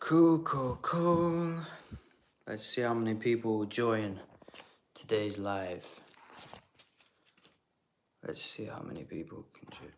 Cool. Let's see how many people will join today's live. Let's see how many people can join.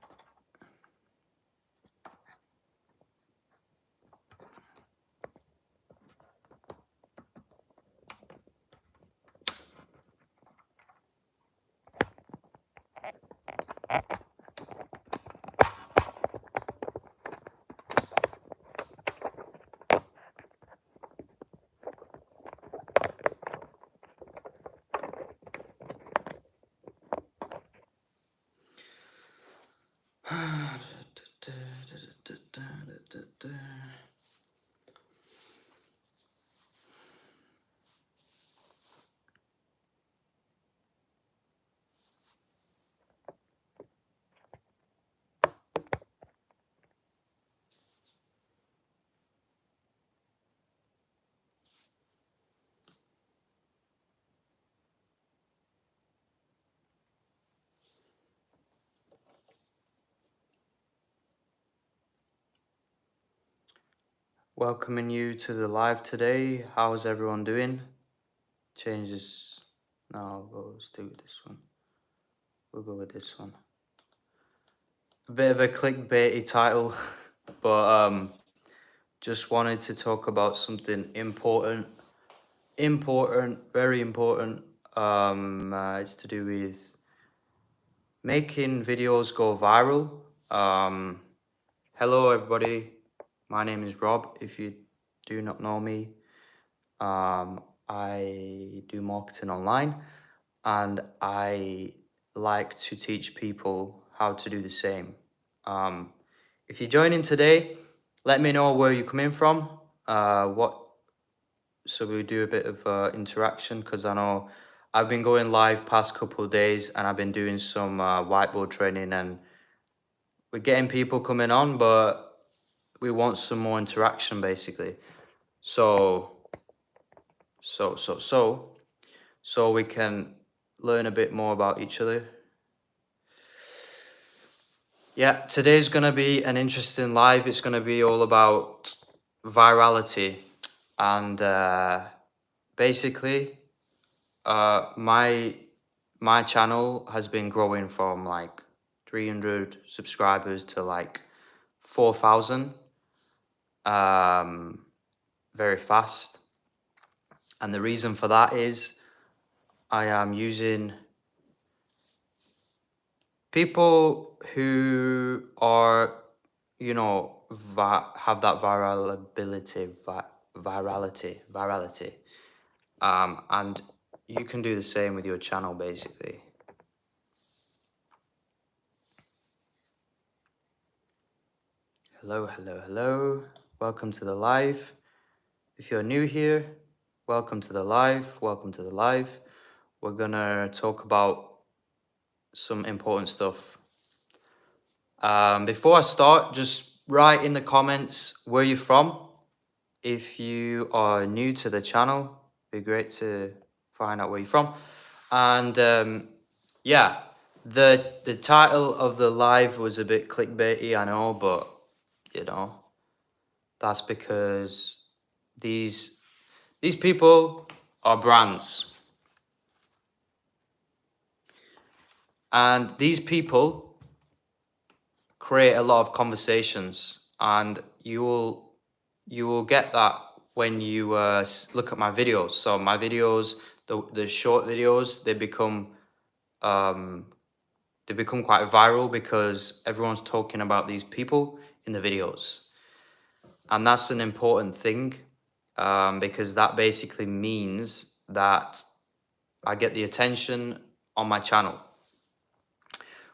Welcoming you to the live today. How's everyone doing? Changes. No, let's do this one. We'll go with this one. A bit of a clickbaity title, but just wanted to talk about something important, very important. It's to do with making videos go viral. Hello everybody, my name is Rob. If you do not know me, I do marketing online and I like to teach people how to do the same. If you're joining today, let me know where you're coming from, so we do a bit of interaction, because I know I've been going live past couple of days and I've been doing some whiteboard training and we're getting people coming on, but we want some more interaction basically. So we can learn a bit more about each other. Yeah, today's gonna be an interesting live. It's gonna be all about virality, and basically, my channel has been growing from like 300 subscribers to like 4,000, very fast. And the reason for that is I am using people who are, have that virality. And you can do the same with your channel, basically. Hello. Welcome to the live. If you're new here, welcome to the live. We're gonna talk about some important stuff. Before I start, just write in the comments where you're from. If you are new to the channel, it'd be great to find out where you're from. And yeah, the title of the live was a bit clickbaity, I know, but that's because these people are brands. And these people create a lot of conversations, and you will get that when you look at my videos. So my videos, the short videos, they become quite viral because everyone's talking about these people in the videos, and that's an important thing, because that basically means that I get the attention on my channel.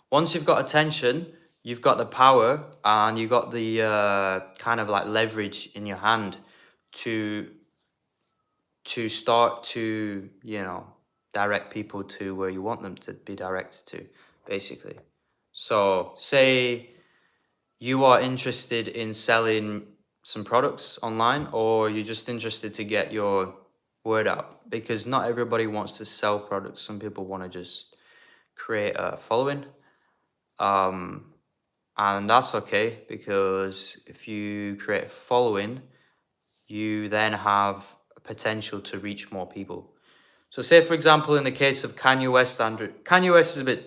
Once you've got attention, you've got the power and you've got the kind of like leverage in your hand to start to, direct people to where you want them to be directed to, basically. So say you are interested in selling some products online, or you're just interested to get your word out, because not everybody wants to sell products. Some people want to just create a following. And that's okay, because if you create a following, you then have a potential to reach more people. So say, for example, in the case of Kanye West, Kanye West is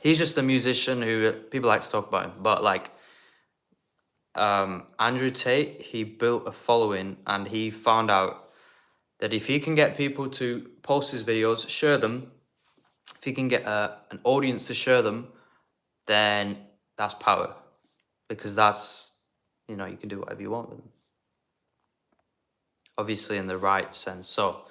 he's just a musician who people like to talk about him, but like Andrew Tate, he built a following, and he found out that if he can get people to post his videos, share them, if he can get an audience to share them, then that's power, because that's, you can do whatever you want with them, obviously in the right sense. So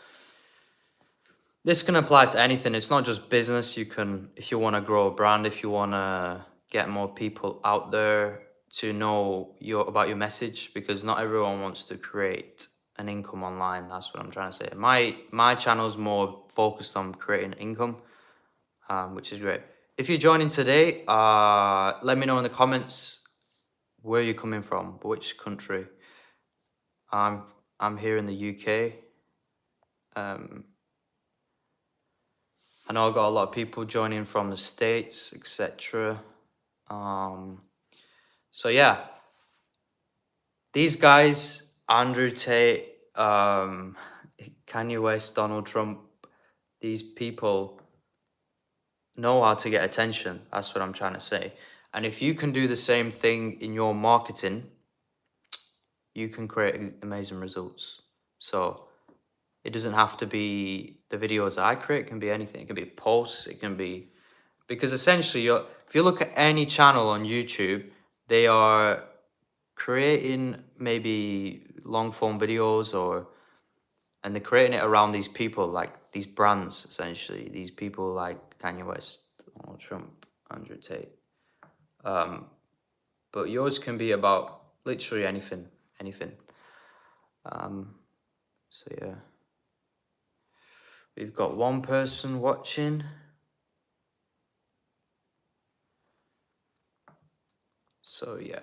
this can apply to anything. It's not just business. You can, if you want to grow a brand, if you want to get more people out there to know about your message, because not everyone wants to create an income online. That's what I'm trying to say. My channel is more focused on creating income, which is great. If you're joining today, let me know in the comments where you're coming from, which country. I'm here in the UK. I know I got a lot of people joining from the States, etc. So yeah, these guys, Andrew Tate, Kanye West, Donald Trump, these people know how to get attention. That's what I'm trying to say. And if you can do the same thing in your marketing, you can create amazing results. So it doesn't have to be the videos that I create. It can be anything. It can be posts. It can be, because essentially, if you look at any channel on YouTube, they are creating maybe long form videos, and they're creating it around these people, like these brands, essentially. These people like Kanye West, Donald Trump, Andrew Tate. But yours can be about literally anything. So yeah. We've got one person watching. So yeah.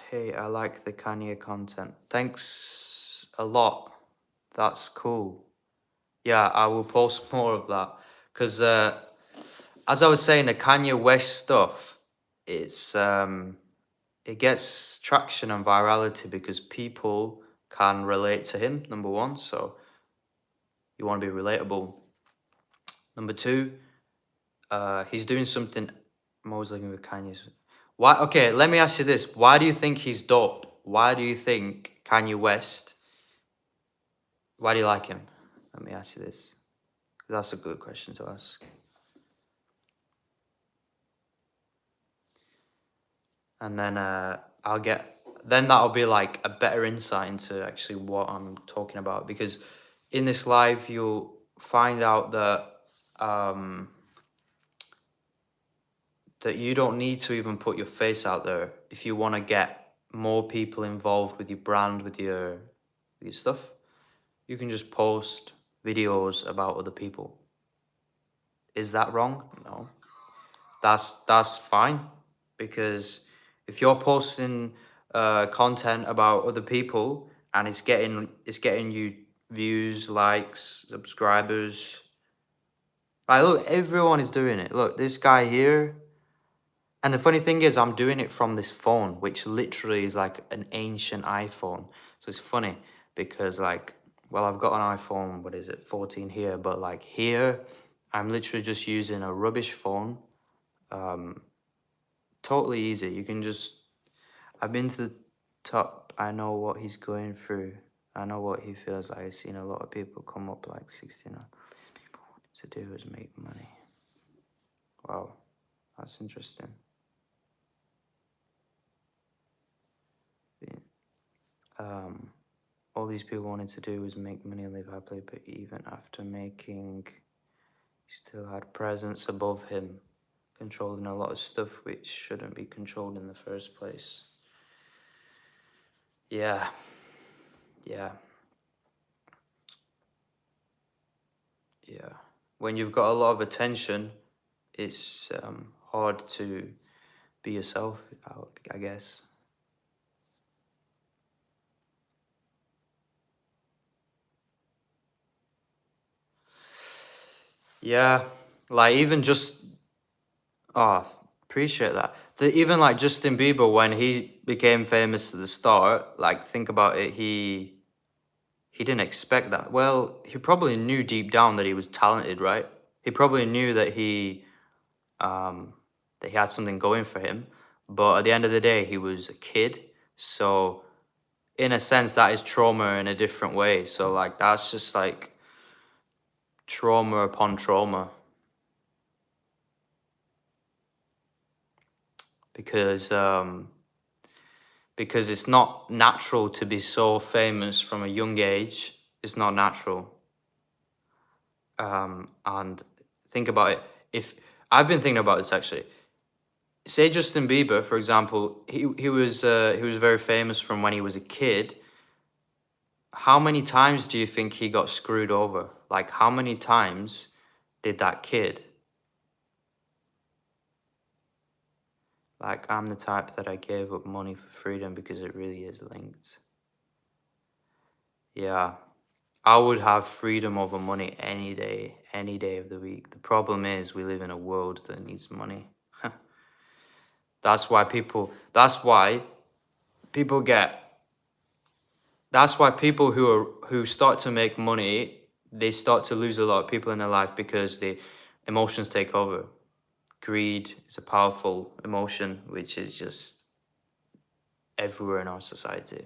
Hey, I like the Kanye content. Thanks a lot. That's cool. Yeah, I will post more of that. Because as I was saying, the Kanye West stuff, it gets traction and virality because people can relate to him, number one. So you want to be relatable. Number two, he's doing something. I'm always looking for Kanye's. Why? Okay, let me ask you this. Why do you think he's dope? Why do you think Kanye West? Why do you like him? Let me ask you this. That's a good question to ask. And then that'll be like a better insight into actually what I'm talking about, because in this live you'll find out that that you don't need to even put your face out there if you want to get more people involved with your brand, with your stuff. You can just post videos about other people. Is that wrong? No. That's fine, because if you're posting content about other people and it's getting you views, likes, subscribers. Like, look, everyone is doing it. Look, this guy here. And the funny thing is, I'm doing it from this phone, which literally is like an ancient iPhone. So it's funny because, like, well, I've got an iPhone, what is it, 14 here, but like here, I'm literally just using a rubbish phone. Totally easy. You can just, I've been to the top. I know what he's going through. I know what he feels like. I've seen a lot of people come up like 69. People wanted to do is make money. Wow, that's interesting. All these people wanted to do was make money and live happily, but even after making, he still had presence above him, controlling a lot of stuff which shouldn't be controlled in the first place. Yeah. When you've got a lot of attention, it's hard to be yourself, I guess. Yeah, like even just appreciate that. Even like Justin Bieber, when he became famous at the start, like think about it, he didn't expect that. Well, he probably knew deep down that he was talented, right? He probably knew um, that he had something going for him. But at the end of the day, he was a kid. So in a sense, that is trauma in a different way. So like that's just like trauma upon trauma. Because it's not natural to be so famous from a young age. It's not natural. And think about it. If I've been thinking about this actually. Say Justin Bieber, for example, he was very famous from when he was a kid. How many times do you think he got screwed over? Like how many times did that kid? Like I'm the type that I gave up money for freedom because it really is linked. Yeah. I would have freedom over money any day of the week. The problem is we live in a world that needs money. That's why people get that's why people who start to make money, they start to lose a lot of people in their life because the emotions take over. Greed is a powerful emotion which is just everywhere in our society.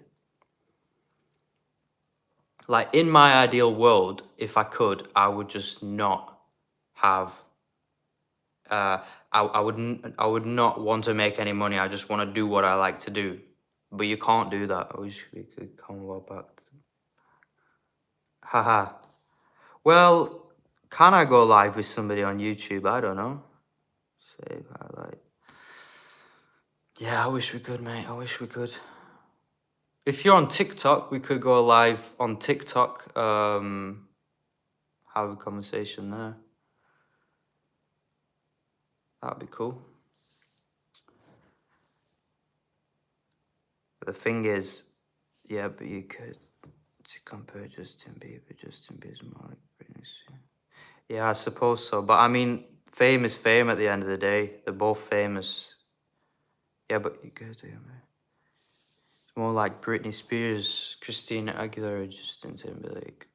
Like in my ideal world, if I could, I would just not have I would not want to make any money. I just want to do what I like to do. But you can't do that. I wish we could come well back. Haha. Well, can I go live with somebody on YouTube? I don't know. Save highlight. Yeah, I wish we could, mate. I wish we could. If you're on TikTok, we could go live on TikTok. Have a conversation there. That'd be cool. But the thing is, yeah, but you could to compare Justin Bieber. Justin Bieber's more like Britney Spears. Yeah, I suppose so. But I mean, fame is fame at the end of the day. They're both famous. Yeah, but you could, yeah, man. It's more like Britney Spears, Christina Aguilera, Justin Timberlake.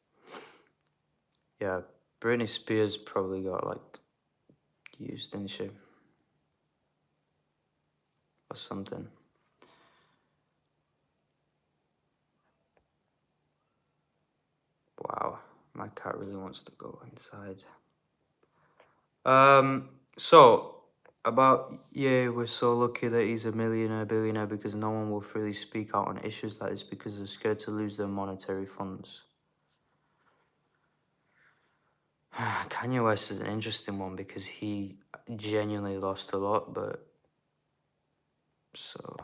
Yeah, Britney Spears probably got like used, didn't she? Or something. Wow, my cat really wants to go inside. So about we're so lucky that he's a millionaire, billionaire because no one will freely speak out on issues like this because they're scared to lose their monetary funds. Kanye West is an interesting one because he genuinely lost a lot, but so.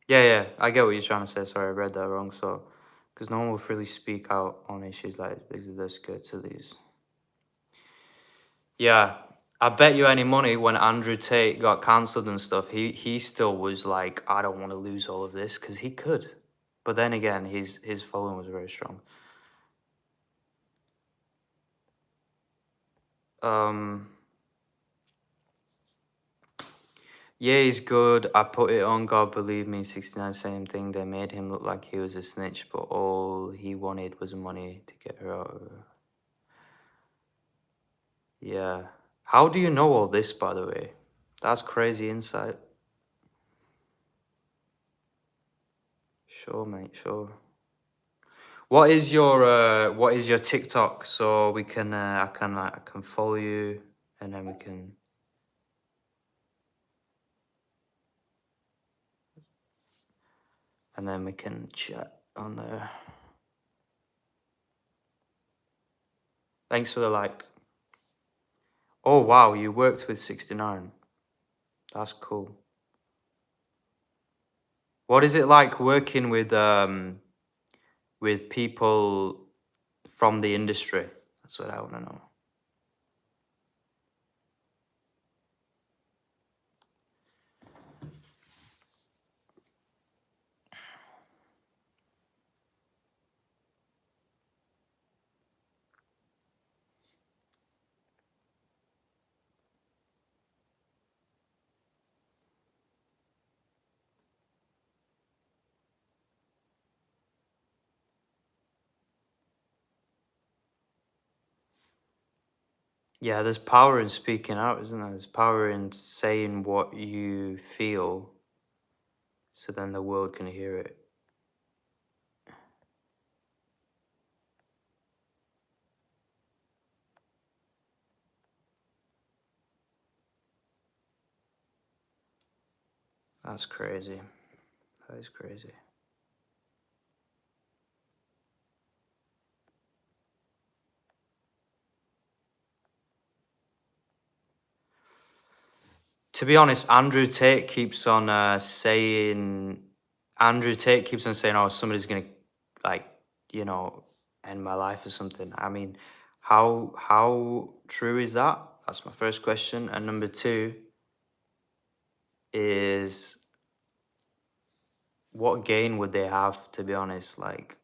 Yeah, I get what you're trying to say. Sorry, I read that wrong. So, because no one will freely speak out on issues like this because they're scared to lose. Yeah, I bet you any money when Andrew Tate got cancelled and stuff, he still was like, I don't want to lose all of this because he could. But then again, his following was very strong. Yeah, he's good. I put it on God Believe Me, 69, same thing. They made him look like he was a snitch, but all he wanted was money to get her out of her. Yeah. How do you know all this, by the way? That's crazy insight. Sure, mate, sure. What is your TikTok so we can I can follow you and then we can chat on there. Thanks for the like. Oh wow, you worked with 69. That's cool. What is it like working with people from the industry? That's what I want to know. Yeah, there's power in speaking out, isn't there? There's power in saying what you feel, so then the world can hear it. That's crazy. That is crazy. To be honest, Andrew Tate keeps on saying, oh, somebody's gonna, like, you know, end my life or something. I mean, how true is that? That's my first question. And number two is, what gain would they have, to be honest? Like,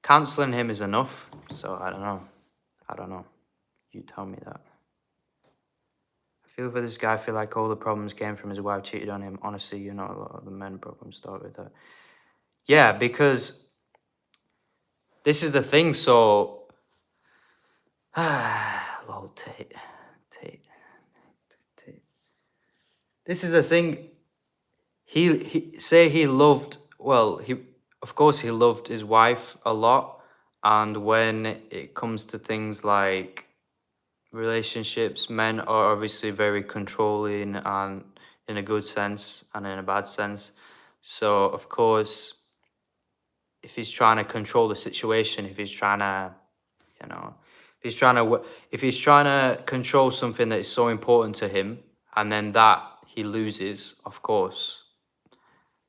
canceling him is enough. So I don't know. I don't know. You tell me that. I feel for this guy. I feel like all the problems came from his wife cheated on him. Honestly, you know, a lot of the men problems start with that. Yeah, because this is the thing. So, lol, Tate. This is the thing. He loved. Well, he of course he loved his wife a lot, and when it comes to things like relationships, men are obviously very controlling, and in a good sense and in a bad sense. So of course, if he's trying to control the situation, if he's trying to, you know, if he's trying to control something that is so important to him, and then that he loses, of course,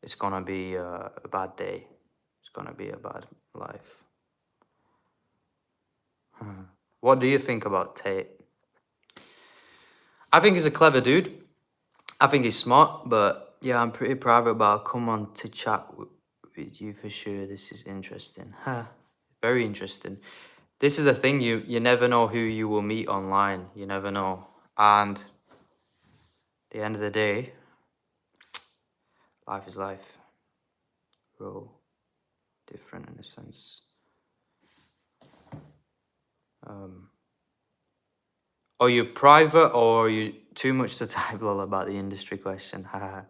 it's gonna be a bad day. It's gonna be a bad life. What do you think about Tate? I think he's a clever dude. I think he's smart, but yeah, I'm pretty private, but I'll come on to chat with you for sure. This is interesting. Very interesting. This is the thing, you never know who you will meet online. You never know. And at the end of the day, life is life. We're all different in a sense. Are you private, or are you too much to type, lol, about the industry question? I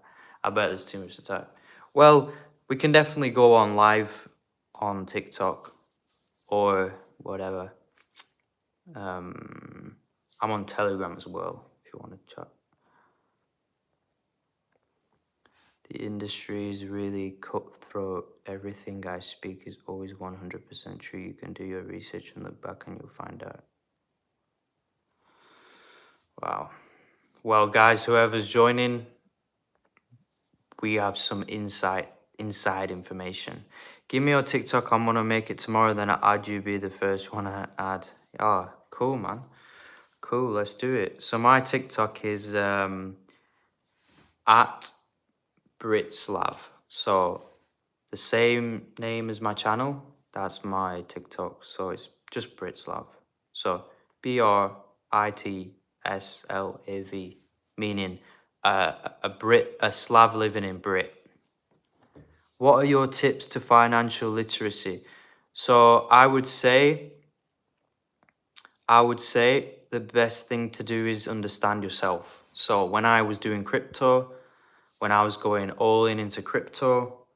bet there's too much to type. Well, we can definitely go on live on TikTok or whatever. I'm on Telegram as well if you want to chat. The industry is really cutthroat. Everything I speak is always 100% true. You can do your research and look back and you'll find out. Wow. Well, guys, whoever's joining, we have some inside information. Give me your TikTok. I'm gonna make it tomorrow. Then I add you. Be the first one I add. Oh, cool, man. Cool. Let's do it. So my TikTok is at Britslav. So the same name as my channel. That's my TikTok. So it's just Britslav. So BRITSLAV, meaning a Brit, a Slav living in Brit. What are your tips to financial literacy? So I would say the best thing to do is understand yourself. So when I was doing crypto, when I was going all in into crypto,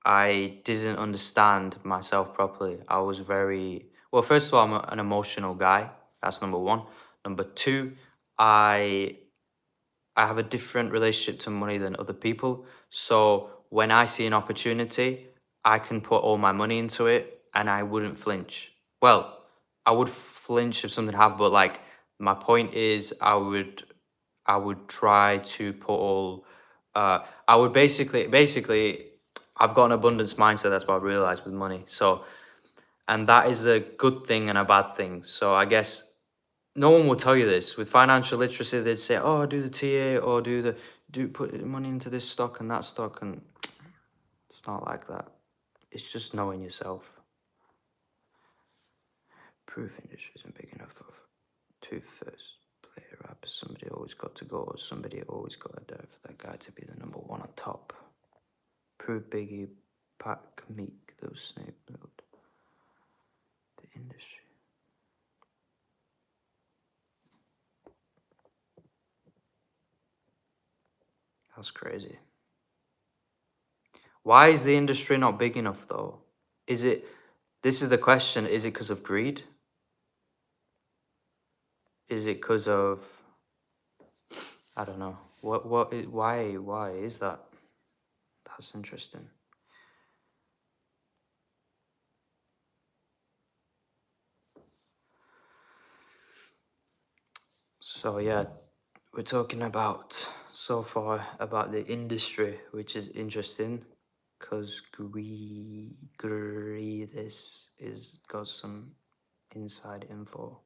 I didn't understand myself properly. I was very, well, first of all, I'm an emotional guy. That's number one. Number two, I have a different relationship to money than other people. So when I see an opportunity, I can put all my money into it and I wouldn't flinch. Well, I would flinch if something happened, but like my point is I would try to put all I would basically I've got an abundance mindset. That's what I realized with money. So, and that is a good thing and a bad thing. So I guess no one will tell you this. With financial literacy, they'd say, "Oh, do the TA or do put money into this stock and that stock," and it's not like that. It's just knowing yourself. Proof industry isn't big enough for two first player rappers. Somebody always got to go, or somebody always got to die for that guy to be the number one on top. Prove Biggie, Pac, Meek, those Snake build the industry. That's crazy. Why is the industry not big enough though? Is it, this is the question, is it because of greed? Is it because of, I don't know. Why is that? That's interesting. So yeah, we're talking about so far about the industry, which is interesting because greed is got some inside info.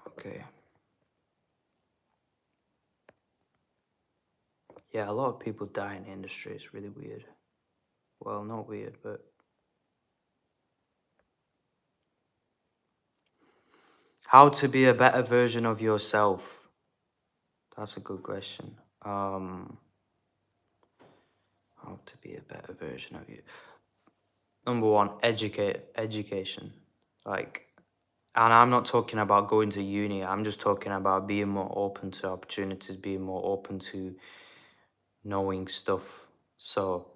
Okay. Yeah, a lot of people die in the industry. It's really weird. Well, not weird, but how to be a better version of yourself? That's a good question. How to be a better version of you. Number one, education. Like, and I'm not talking about going to uni. I'm just talking about being more open to opportunities, being more open to knowing stuff. So,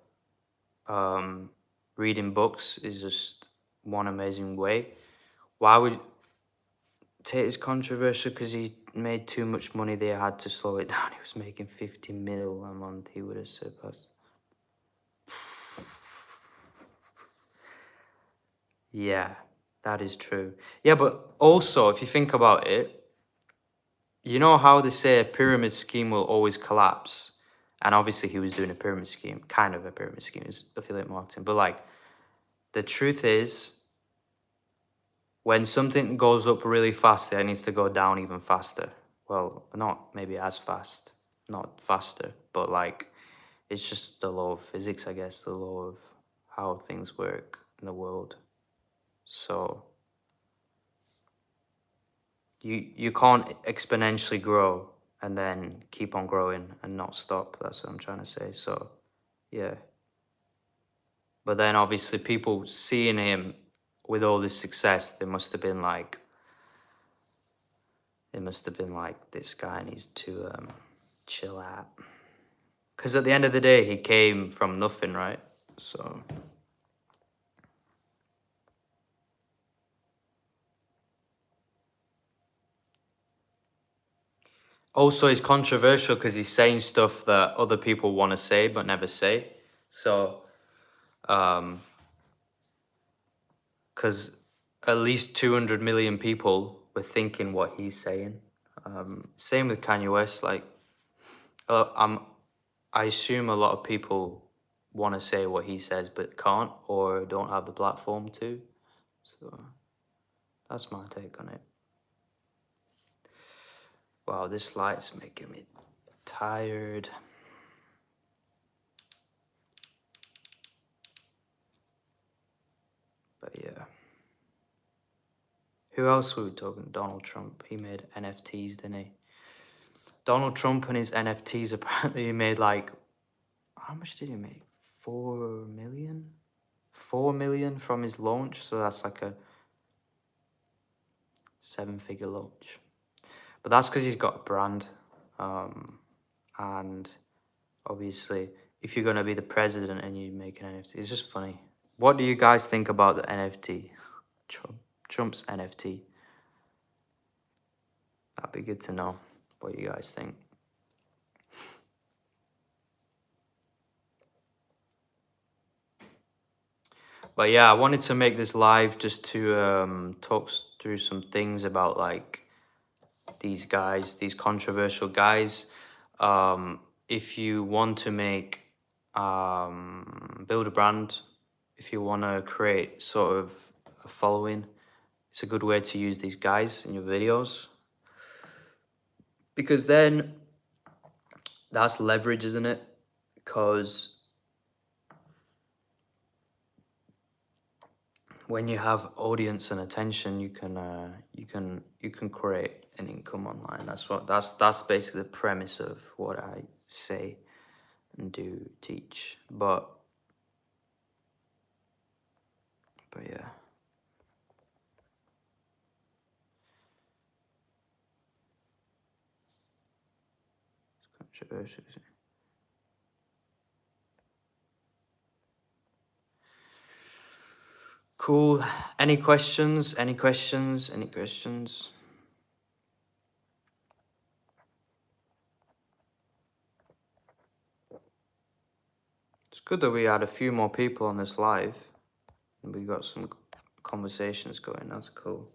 reading books is just one amazing way. Why would Tate is controversial? Because he made too much money. They had to slow it down. He was making 50 mil a month. He would have surpassed. Yeah, that is true. Yeah, but also, if you think about it, you know how they say a pyramid scheme will always collapse? And obviously, he was doing a pyramid scheme, kind of a pyramid scheme, is affiliate marketing. But like, the truth is, when something goes up really fast, it needs to go down even faster. Well, not maybe as fast, not faster, but like, it's just the law of physics, I guess, the law of how things work in the world. So you can't exponentially grow and then keep on growing and not stop. That's what I'm trying to say. So yeah. But then obviously people seeing him with all this success, they must have been like, this guy needs to chill out. Because at the end of the day, he came from nothing, right? So also, it's controversial because he's saying stuff that other people want to say but never say. So, because at least 200 million people were thinking what he's saying. Same with Kanye West. Like, I assume a lot of people want to say what he says but can't or don't have the platform to. So, that's my take on it. Wow, this light's making me tired. But yeah. Who else were we talking? Donald Trump. He made NFTs, didn't he? Donald Trump and his NFTs apparently made like, how much did he make? 4 million? 4 million from his launch. So that's like a 7-figure launch. But that's because he's got a brand. And obviously, if you're going to be the president and you make an NFT, it's just funny. What do you guys think about the NFT? Trump's NFT? That'd be good to know what you guys think. But yeah, I wanted to make this live just to talk through some things about like these guys, these controversial guys. If you want to make, build a brand, if you want to create sort of a following, it's a good way to use these guys in your videos. Because then that's leverage, isn't it? Because when you have audience and attention, you can create an income online. That's basically the premise of what I say and do teach. But yeah. Cool. Any questions? Any questions? Any questions? It's good that we had a few more people on this live and we got some conversations going. That's cool.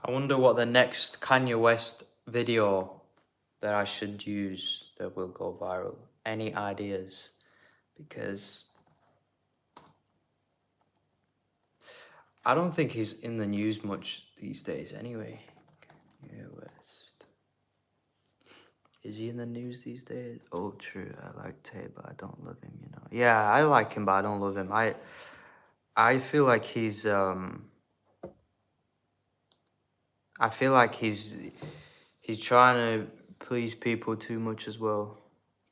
I wonder what the next Kanye West video that I should use that will go viral. Any ideas? Because I don't think he's in the news much these days anyway. Kanye West. Is he in the news these days? Oh, true. I like Tate, but I don't love him, you know. Yeah, I like him, but I don't love him. I feel like he's I feel like he's trying to please people too much as well.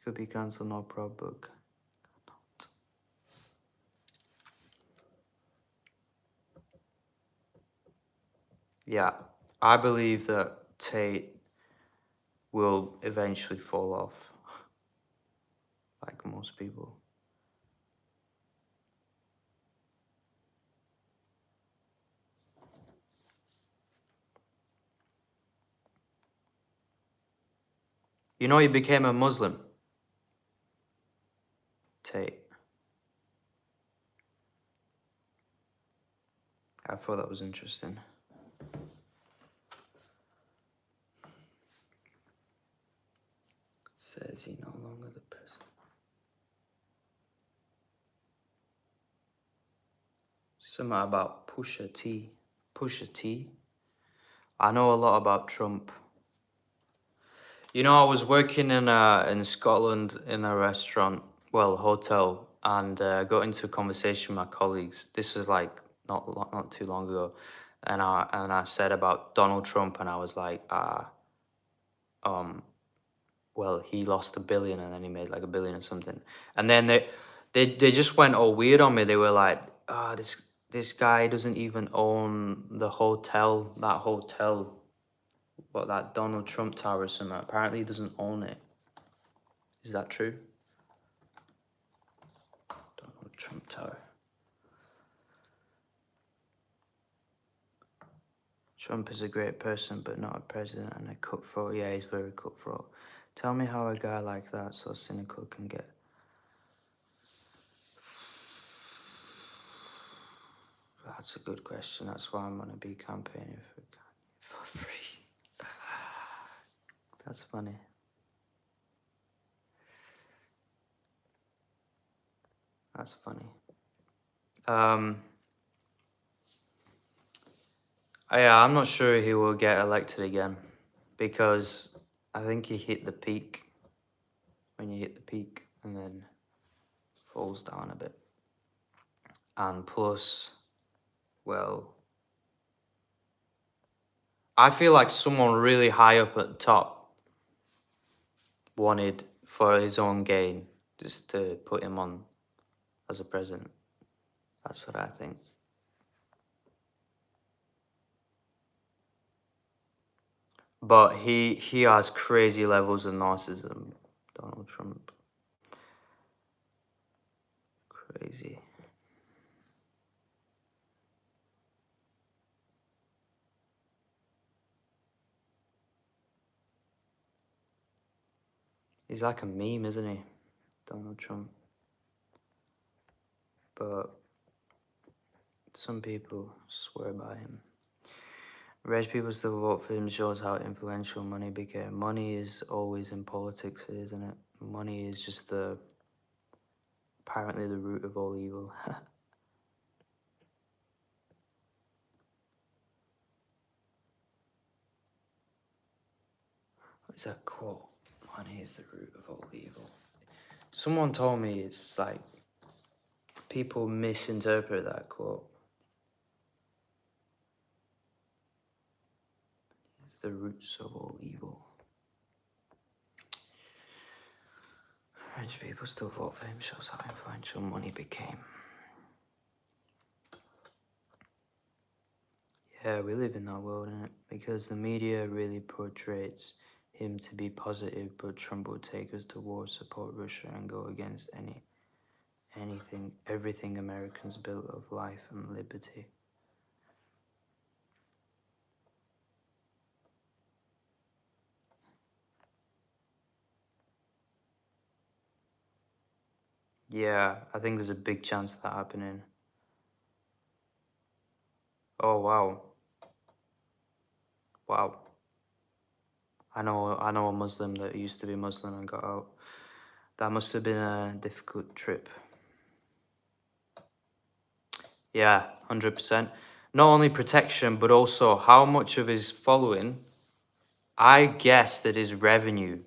Could be cancelled, no problem. Yeah, I believe that Tate will eventually fall off, like most people. You know, he became a Muslim. Tate. I thought that was interesting. Says he no longer the president. Something about Pusha T. Pusha T. I know a lot about Trump. You know, I was working in Scotland in a restaurant, well, hotel, and got into a conversation with my colleagues. This was like not too long ago, and I said about Donald Trump, and I was like, well, he lost $1 billion, and then he made like $1 billion or something, and then they just went all weird on me. They were like, this guy doesn't even own the hotel, that hotel. But that Donald Trump Tower or something, apparently he doesn't own it. Is that true? Donald Trump Tower. Trump is a great person, but not a president and a cutthroat. Yeah, he's very cutthroat. Tell me how a guy like that, so cynical, can get... That's a good question. That's why I'm going to be campaigning for free. That's funny. That's funny. Yeah, I'm not sure he will get elected again because I think he hit the peak. When you hit the peak and then falls down a bit. And plus, well, I feel like someone really high up at the top wanted for his own gain just to put him on as a president. That's what I think. But he has crazy levels of narcissism, Donald Trump. Crazy. He's like a meme, isn't he? Donald Trump. But some people swear by him. Rich people still vote for him shows how influential money became. Money is always in politics, isn't it? Money is just apparently the root of all evil. What is that quote? Money is the root of all evil. Someone told me it's like people misinterpret that quote. It's the roots of all evil. Rich people still vote for him shows how influential money became. Yeah, we live in that world, innit? Because the media really portrays him to be positive, but Trump will take us to war, support Russia, and go against everything Americans built of life and liberty. Yeah, I think there's a big chance of that happening. Oh wow. Wow. I know a Muslim that used to be Muslim and got out. That must have been a difficult trip. Yeah, 100%. Not only protection, but also how much of his following, I guess that his revenue,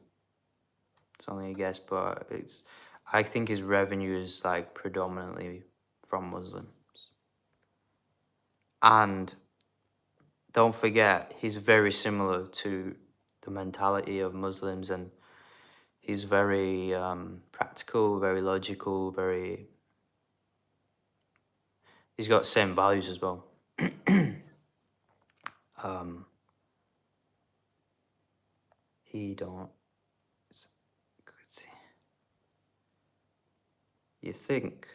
it's only a guess, but I think his revenue is like predominantly from Muslims. And don't forget, he's very similar to the mentality of Muslims, and he's very practical, very logical, he's got the same values as well. He don't. You think?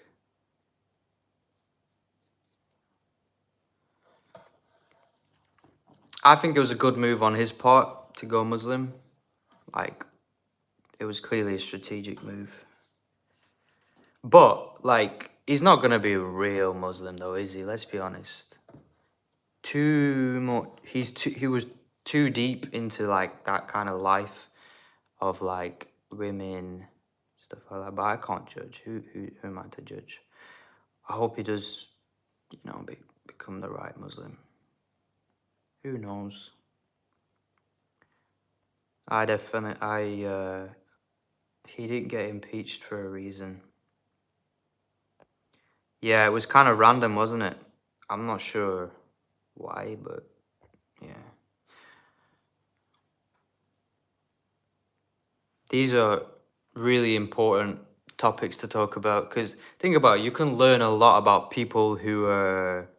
I think it was a good move on his part to go Muslim. Like, it was clearly a strategic move. But, like, he's not going to be a real Muslim, though, is he? Let's be honest. Too much. He was too deep into, like, that kind of life of, like, women, stuff like that. But I can't judge. Who am I to judge? I hope he does, you know, become the right Muslim. Who knows? He didn't get impeached for a reason. Yeah, it was kind of random, wasn't it? I'm not sure why, but yeah. These are really important topics to talk about because think about it, you can learn a lot about people who are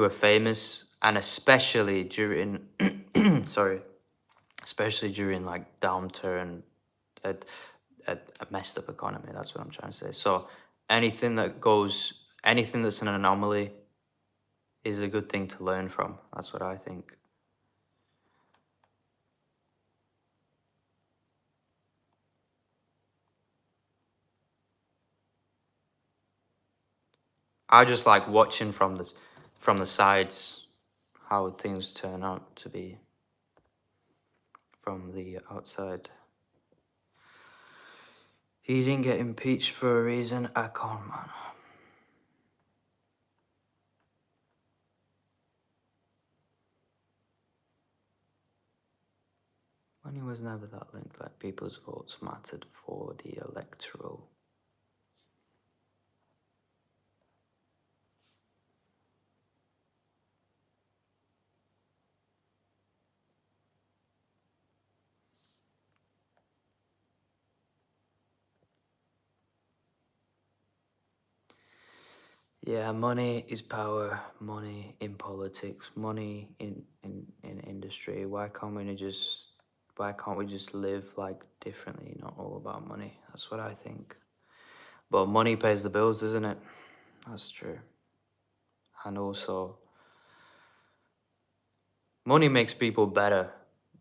famous, and especially during especially during like downturn at a messed up economy. That's what I'm trying to say. So anything that's an anomaly is a good thing to learn from. That's what I think. I just like watching from the sides how things turn out to be from the outside. He didn't get impeached for a reason. I can't, man. Money was never that linked. Like people's votes mattered for the electoral. Yeah, money is power. Money in politics. Money in industry. Why can't we just live like differently? Not all about money. That's what I think. But money pays the bills, doesn't it? That's true. And also, money makes people better.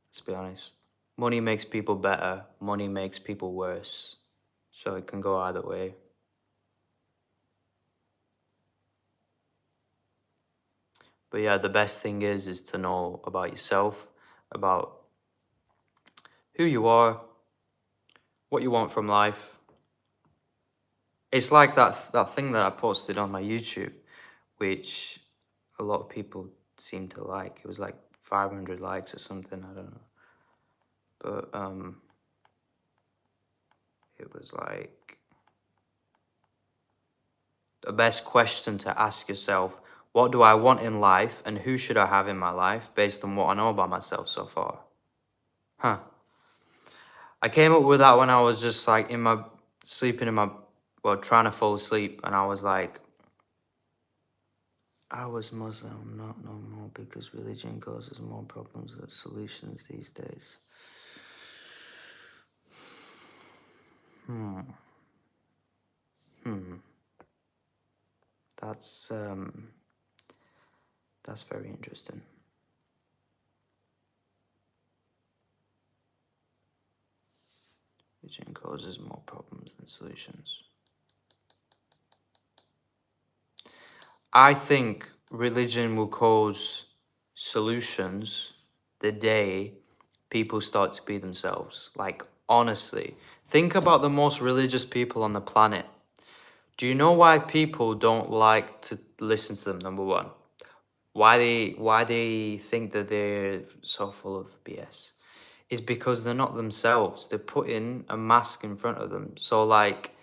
Let's be honest. Money makes people better. Money makes people worse. So it can go either way. But yeah, the best thing is to know about yourself, about who you are, what you want from life. It's like that thing that I posted on my YouTube, which a lot of people seem to like. It was like 500 likes or something, I don't know. But it was like the best question to ask yourself, what do I want in life and who should I have in my life based on what I know about myself so far? Huh. I came up with that when I was just like trying to fall asleep, and I was like, I was Muslim, not no more, because religion causes more problems than solutions these days. That's very interesting. Religion causes more problems than solutions. I think religion will cause solutions the day people start to be themselves. Like, honestly, think about the most religious people on the planet. Do you know why people don't like to listen to them, number one? Why they think that they're so full of BS? Is because they're not themselves. They're putting a mask in front of them. So, like,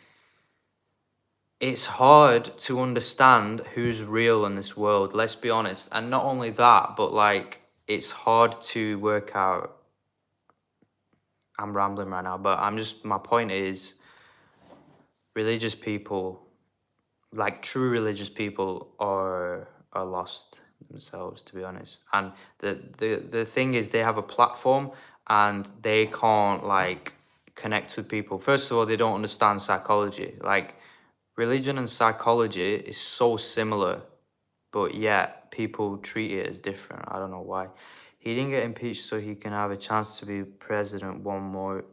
it's hard to understand who's real in this world, let's be honest. And not only that, but like it's hard to work out. I'm rambling right now, but my point is religious people, like true religious people are lost themselves, to be honest. And the thing is they have a platform and they can't like connect with people. First of all, they don't understand psychology. Like religion and psychology is so similar, but yet people treat it as different. I don't know why. He didn't get impeached so he can have a chance to be president one more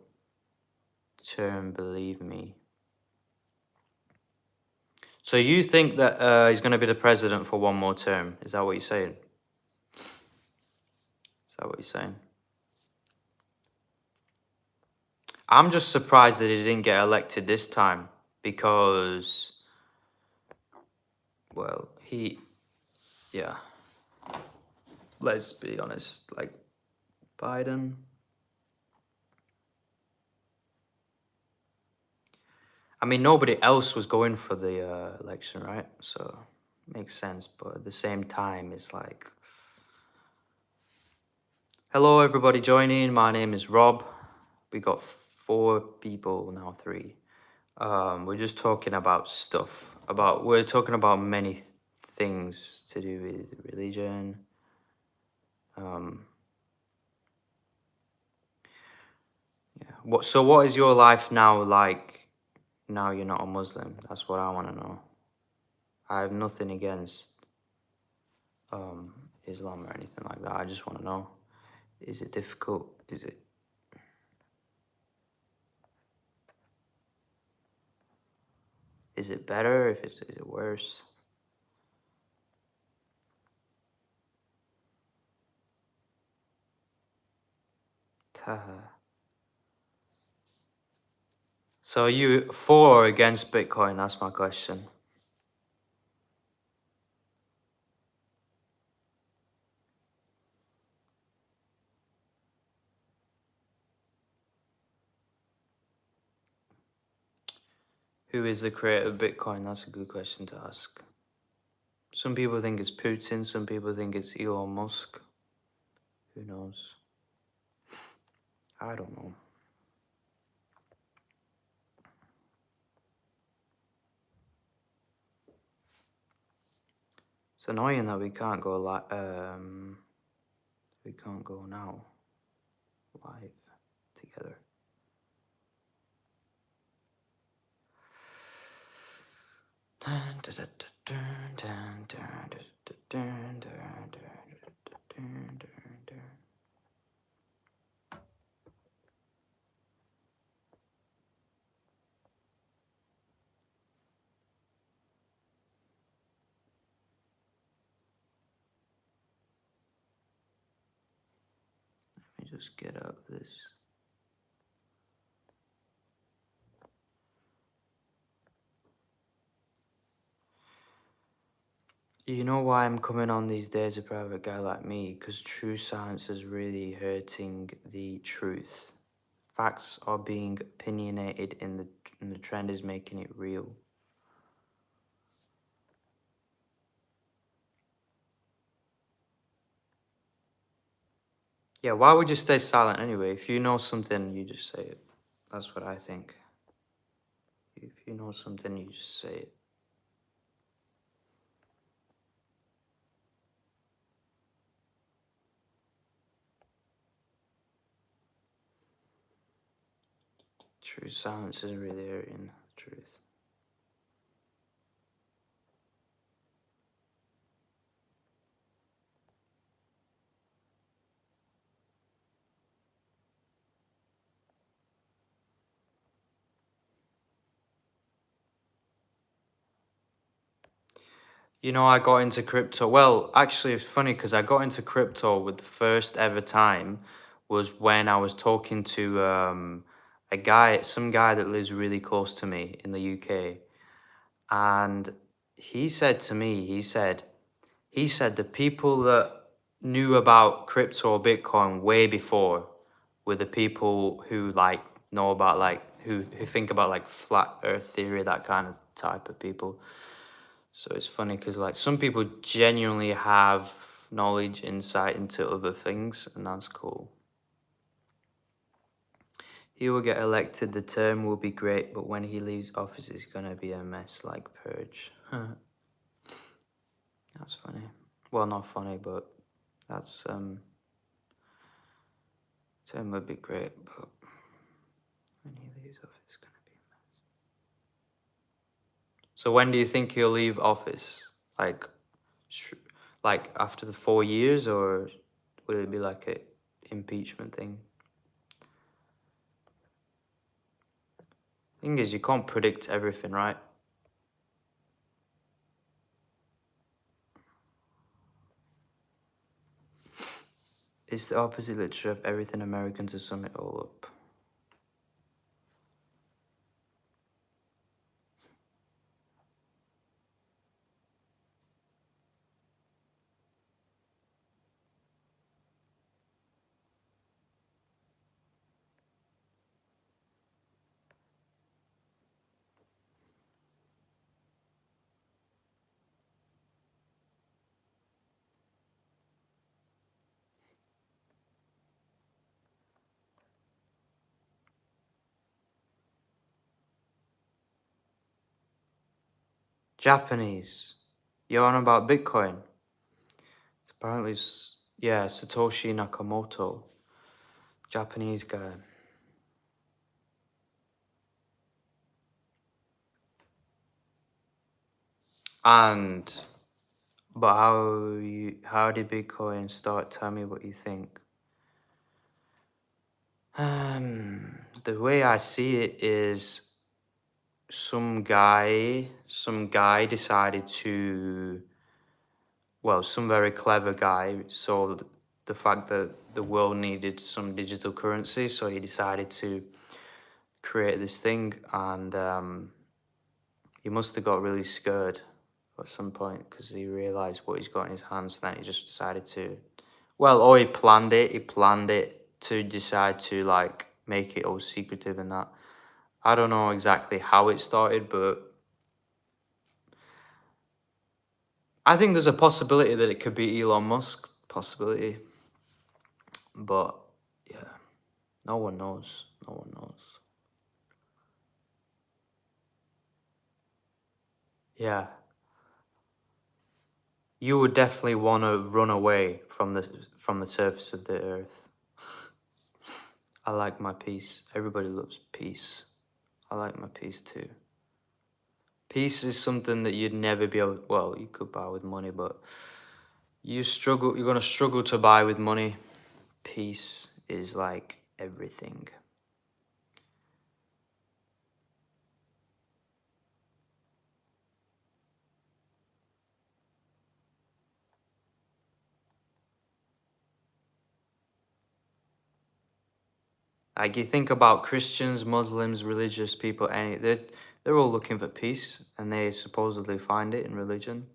term, believe me. So you think that he's going to be the president for one more term? Is that what you're saying? Is that what you're saying? I'm just surprised that he didn't get elected this time because, well, yeah. Let's be honest, like Biden. I mean, nobody else was going for the election, right? So makes sense. But at the same time, it's like, hello, everybody joining. My name is Rob. We got 4 people now, 3. We're just talking about stuff. We're talking about many things to do with religion. Yeah. So what is your life now like? Now you're not a Muslim. That's what I want to know. I have nothing against Islam or anything like that. I just want to know, is it difficult? Is it better? Is it worse? So are you for or against Bitcoin? That's my question. Who is the creator of Bitcoin? That's a good question to ask. Some people think it's Putin. Some people think it's Elon Musk. Who knows? I don't know. It's annoying that we can't go we can't go now live together. just get out of this. You know why I'm coming on these days, a private guy like me? Because true science is really hurting the truth. Facts are being opinionated and the trend is making it real. Yeah, why would you stay silent anyway? If you know something, you just say it. That's what I think. If you know something, you just say it. True silence is really hurting the truth. You know, I got into crypto. Well, actually, it's funny because I got into crypto with the first ever time was when I was talking to some guy that lives really close to me in the UK, and he said to me, he said the people that knew about crypto or Bitcoin way before were the people who like know about like who think about like flat Earth theory, that kind of type of people. So it's funny because like some people genuinely have knowledge, insight into other things, and that's cool. He will get elected, the term will be great, but when he leaves office, it's gonna be a mess like Purge. That's funny. Well, not funny, but that's term would be great, but when he leaves office, it's gonna be a mess. So when do you think he'll leave office? Like, like after the 4 years, or will it be like a impeachment thing? Thing is, you can't predict everything, right? It's the opposite literature of everything American to sum it all up. Japanese. You're on about Bitcoin. It's apparently, yeah, Satoshi Nakamoto. Japanese guy. And, but how did Bitcoin start? Tell me what you think. The way I see it is some guy decided to, well, some very clever guy saw the fact that the world needed some digital currency, so he decided to create this thing, and he must have got really scared at some point because he realized what he's got in his hands, and then he just decided to, well, or he planned it to decide to like make it all secretive and that. I don't know exactly how it started, but I think there's a possibility that it could be Elon Musk, possibility. But yeah, no one knows. No one knows. Yeah. You would definitely want to run away from the surface of the earth. I like my peace. Everybody loves peace. I like my peace too. Peace is something that you'd never be able, well, you could buy with money, but you're going to struggle to buy with money. Peace is like everything. Like you think about Christians, Muslims, religious people, they're all looking for peace, and they supposedly find it in religion.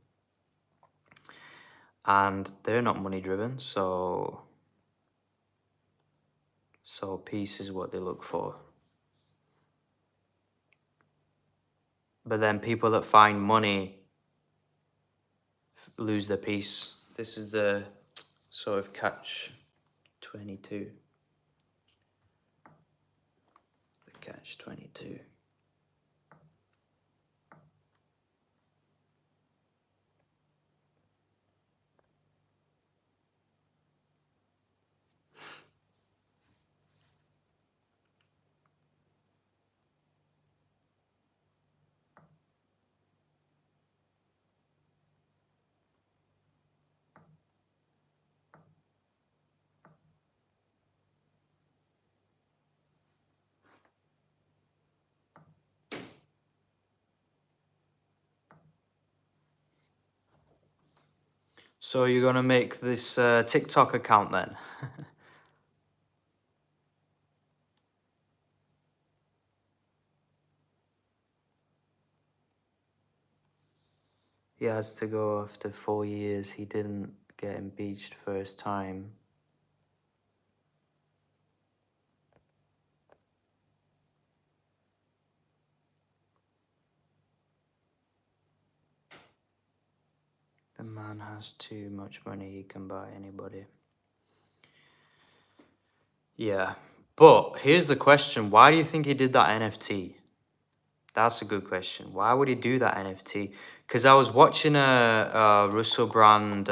And they're not money driven, so peace is what they look for. But then people that find money lose their peace. This is the sort of catch 22. The catch 22. So you're gonna make this TikTok account then? He has to go after 4 years. He didn't get impeached first time. The man has too much money, he can buy anybody. Yeah, but here's the question. Why do you think he did that NFT? That's a good question. Why would he do that NFT? Because I was watching a Russell Brand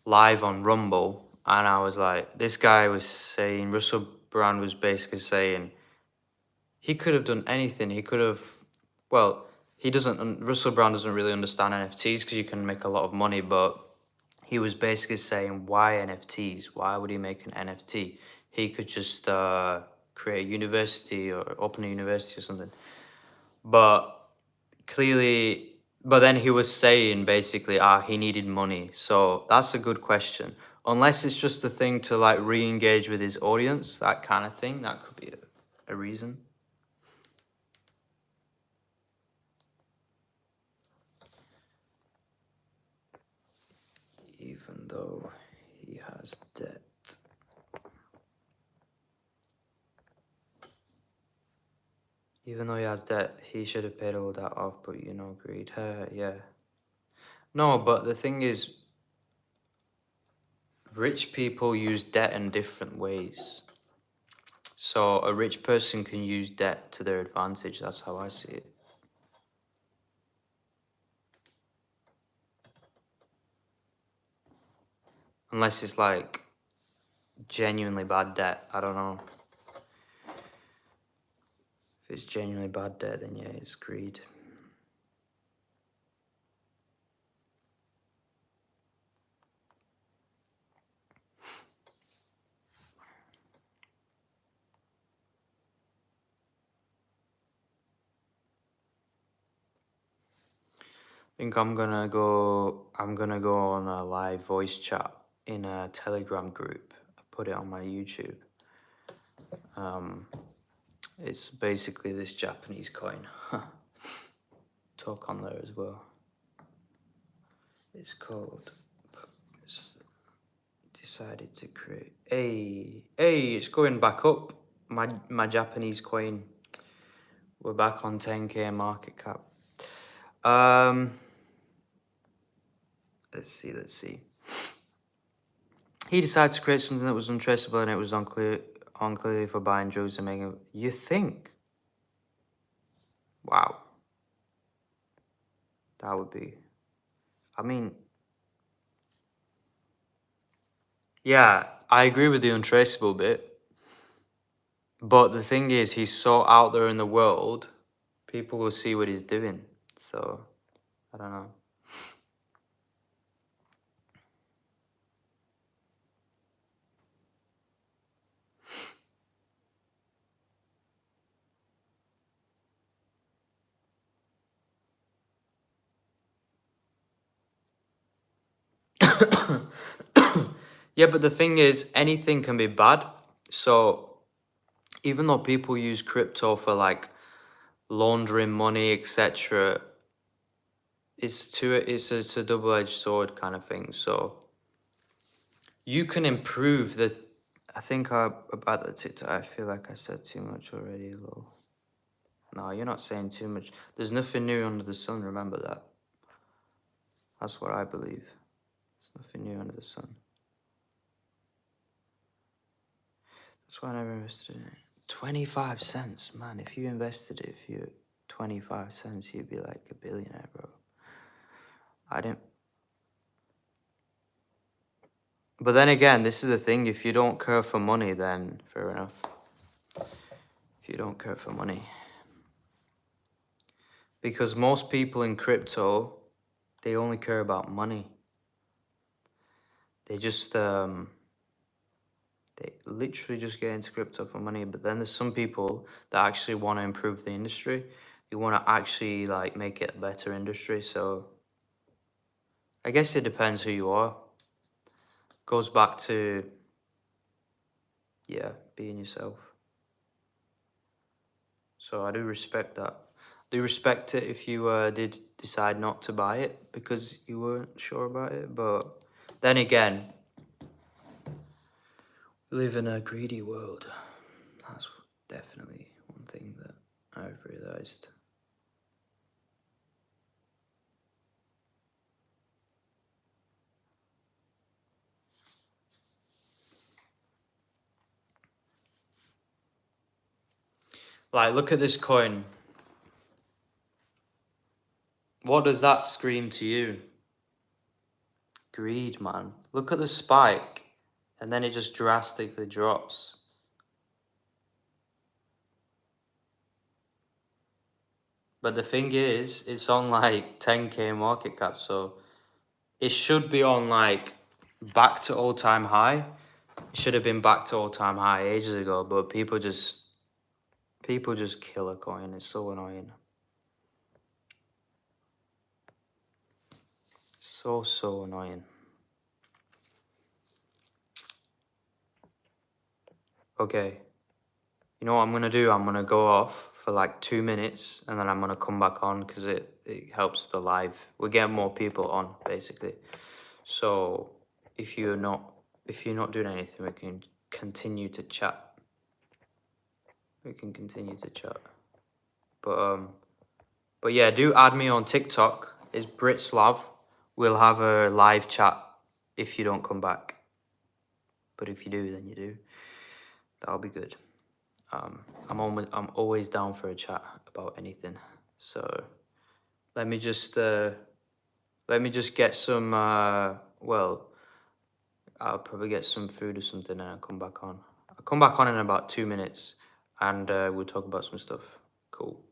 live on Rumble, and I was like, this guy was saying, Russell Brand was basically saying, he could have done anything. He could have, well, he doesn't, Russell Brand doesn't really understand NFTs because you can make a lot of money, but he was basically saying, why NFTs? Why would he make an NFT? He could just create a university or open a university or something. But clearly, but then he was saying basically, he needed money. So that's a good question. Unless it's just a thing to like re-engage with his audience, that kind of thing, that could be a reason. Even though he has debt. Even though he has debt, he should have paid all that off, but greed. Yeah. No, but the thing is, rich people use debt in different ways. So a rich person can use debt to their advantage. That's how I see it. Unless it's like genuinely bad debt. I don't know. If it's genuinely bad debt, then yeah, it's greed. I think I'm gonna go on a live voice chat in a Telegram group. I put it on my YouTube. It's basically this Japanese coin. Talk on there as well. It's called. It's decided to create. Hey, it's going back up. My Japanese coin. We're back on 10K market cap. Let's see. He decided to create something that was untraceable and it was unclear for buying drugs and making. You think? Wow. That would be. I mean. Yeah, I agree with the untraceable bit. But the thing is, he's so out there in the world, people will see what he's doing. So, I don't know. Yeah, but the thing is, anything can be bad. So even though people use crypto for like laundering money, etc., it's a double-edged sword kind of thing. So you can improve the. I think about the TikTok. I feel like I said too much already. Lol. No, you're not saying too much. There's nothing new under the sun. Remember that. That's what I believe. There's nothing new under the sun. That's why I never invested in it. 25 cents, man. If you invested it, if you 25 cents, you'd be like a billionaire, bro. I didn't. But then again, this is the thing. If you don't care for money, then fair enough. If you don't care for money. Because most people in crypto, they only care about money. They just, they literally just get into crypto for money. But then there's some people that actually want to improve the industry. They want to actually like make it a better industry. So I guess it depends who you are. Goes back to, yeah, being yourself. So I do respect that. Do respect it if you did decide not to buy it because you weren't sure about it. But then again, we live in a greedy world. That's definitely one thing that I've realized. Like, look at this coin. What does that scream to you? Greed, man. Look at the spike. And then it just drastically drops. But the thing is, it's on like 10k market cap, so it should be on like back to all-time high. It should have been back to all-time high ages ago, but people just kill a coin. It's so annoying. So annoying. Okay. You know what I'm gonna do? I'm gonna go off for like 2 minutes and then I'm gonna come back on because it helps the live. We get more people on basically. So if you're not doing anything, we can continue to chat. We can continue to chat. But yeah, do add me on TikTok. It's Britslav. We'll have a live chat if you don't come back. But if you do, then you do. That'll be good. I'm always down for a chat about anything. So let me just get some. Well, I'll probably get some food or something, and I'll come back on. I'll come back on in about 2 minutes, and we'll talk about some stuff. Cool.